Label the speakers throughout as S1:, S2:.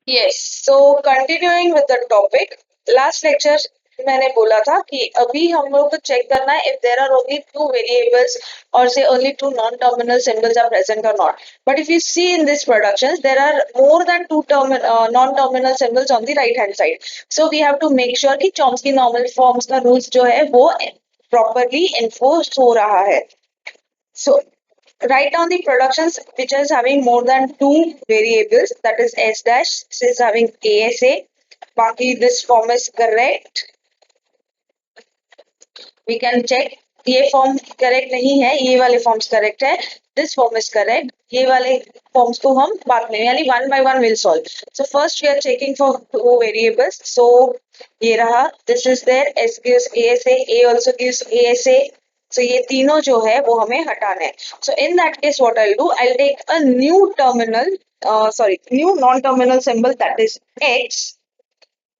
S1: Yes, so continuing with the topic, last lecture मैंने बोला था कि अभी हम लोग को चेक करना है if there are only two variables or say only two non-terminal symbols are present or not. But if you see in this productions, there are more than two non-terminal symbols on the right hand side. So we have to make sure कि Chomsky normal forms का rules जो है वो properly enforced हो रहा है. So write down the productions which is having more than two variables, that is S dash, this is having ASA. Baki this form is correct. We can check ये form correct नहीं है, ये वाले forms correct है, this form is correct, ये वाले forms को हम बाद में यानी one by one will solve. So first we are checking for two variables. So ये रहा, this is there, S gives ASA, A also gives ASA. So ये तीनों जो है वो हमें हटाना है. So in that case what I will do, I will take a new terminal new non terminal symbol that is x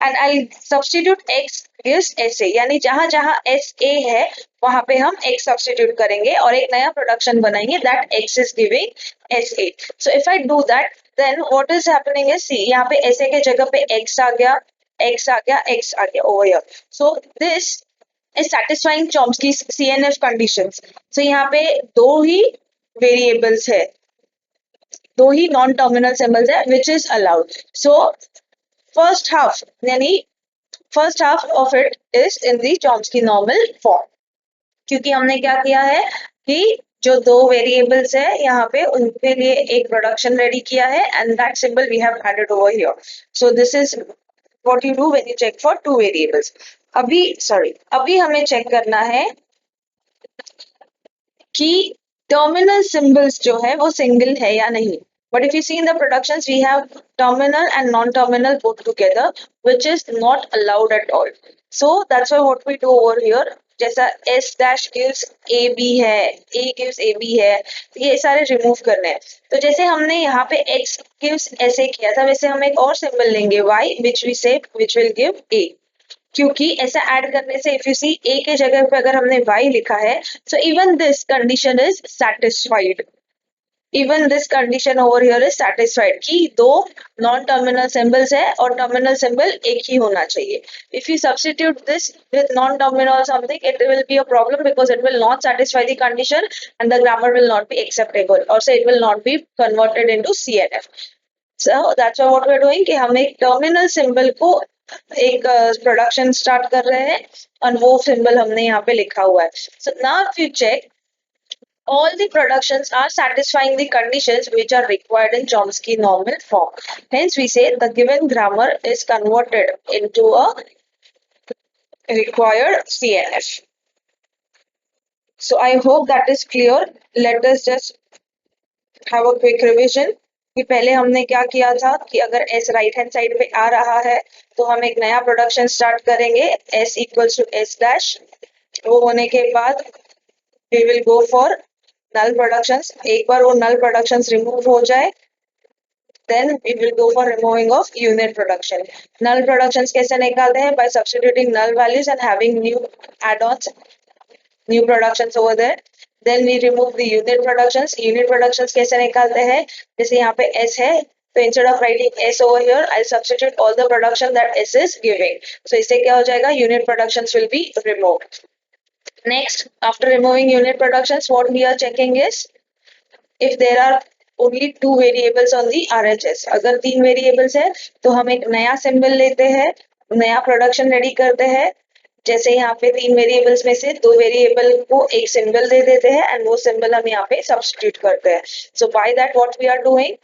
S1: and I'll substitute x gives SA, यानी जहां जहां SA है वहां पे हम x substitute करेंगे और एक नया प्रोडक्शन बनाएंगे that x is giving SA. So if I do that, then what is happening is, see यहाँ पे SA के जगह पे x आ गया, x आ गया, x आ गया over here. So this is satisfying Chomsky's CNF conditions. So यहाँ पे दो ही variables है, दो ही नॉन टर्मिनल सिंबल्स है which is allowed. So first half यानी first half of it is in the Chomsky normal form, क्योंकि हमने क्या किया है कि जो दो वेरिएबल्स है यहाँ पे उनके लिए एक प्रोडक्शन रेडी किया है and that symbol we have added over here. So this is what you do when you check for two variables. अभी हमें चेक करना है कि टर्मिनल सिंबल्स जो है वो सिंगल है या नहीं. But if you see in the productions, we have terminal and non-terminal both together, which is not allowed at all. So that's why what we do over here, जैसा S dash gives AB है, A gives AB है, ये सारे remove करने हैं. तो जैसे हमने यहाँ पे X gives SA किया था, वैसे हम एक और सिंबल लेंगे Y, which we say which will give A. क्योंकि ऐसा ऐड करने से इफ यू सी ए के जगह पे अगर हमने y लिखा है, so even this condition is satisfied. Even this condition over here is satisfied कि दो नॉन टर्मिनल सिंबल्स है और टर्मिनल सिंबल एक ही होना चाहिए. If you substitute this with non terminal something, it will be a problem because it will not satisfy the condition and the grammar will not be acceptable और so it will not be converted into CNF. So that's what we're doing कि हम एक terminal symbol को एक production start कर रहे हैं और वो सिंबल हमने यहाँ पे लिखा हुआ है. So now if you check, all the productions are satisfying the conditions which are required in Chomsky normal form. Hence we say the given grammar is converted into a required CNF. So I hope that is clear. Let us just have a quick revision कि पहले हमने क्या किया था कि अगर S right hand side पे आ रहा है तो हम एक नया प्रोडक्शन स्टार्ट करेंगे S equals to S dash. वो होने के बाद we will go for null productions. एक बार वो null productions remove हो जाए, then we will go for removing of unit production. Null productions कैसे निकालते हैं? By substituting null values and having new add-ons, new productions over there. Then we remove the unit productions. Unit productions कैसे निकालते हैं? जैसे यहाँ पे S है, तो instead of writing S over here, I'll substitute all the production that S is giving. So इससे क्या हो जाएगा? Unit productions will be removed. Next, after removing unit productions, what we are checking is if there are only two variables on the RHS. अगर तीन variables है तो हम एक नया symbol लेते हैं, नया production ready करते हैं. जैसे यहाँ पे तीन वेरिएबल्स में से दो वेरिएबल को एक सिंबल दे देते हैं एंड वो सिंबल हम यहाँ पे सब्स्टिट्यूट करते हैं. So by that what we are doing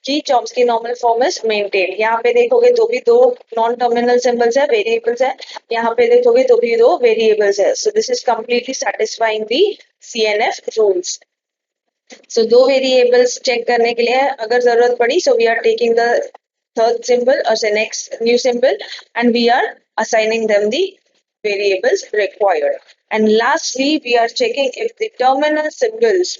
S1: कि Chomsky normal form is maintain. यहाँ पे देखोगे तो भी दो नॉन टर्मिनल सिंबल्स है, वेरिएबल्स है, यहाँ पे देखोगे तो भी दो वेरिएबल्स है. So this is completely satisfying the CNF rules. So दो वेरिएबल्स चेक करने के लिए अगर जरूरत पड़ी, so we are taking the third symbol or say next new symbol and we are assigning them the variables required. And lastly, we are checking if the terminal symbols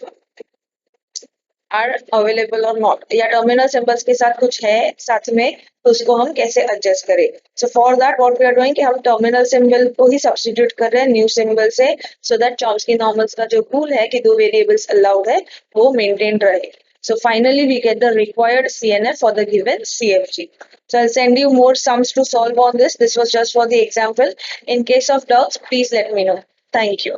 S1: are available or not. या terminal symbols के साथ कुछ है साथ में तो उसको हम कैसे adjust करें. So for that what we are doing कि हम terminal symbol को ही substitute कर रहे हैं new symbol से, so that Chomsky normals का जो rule है कि दो variables allowed है वो maintained रहे. So finally, we get the required CNF for the given CFG. So I'll send you more sums to solve on this. This was just for the example. In case of doubts, please let me know. Thank you.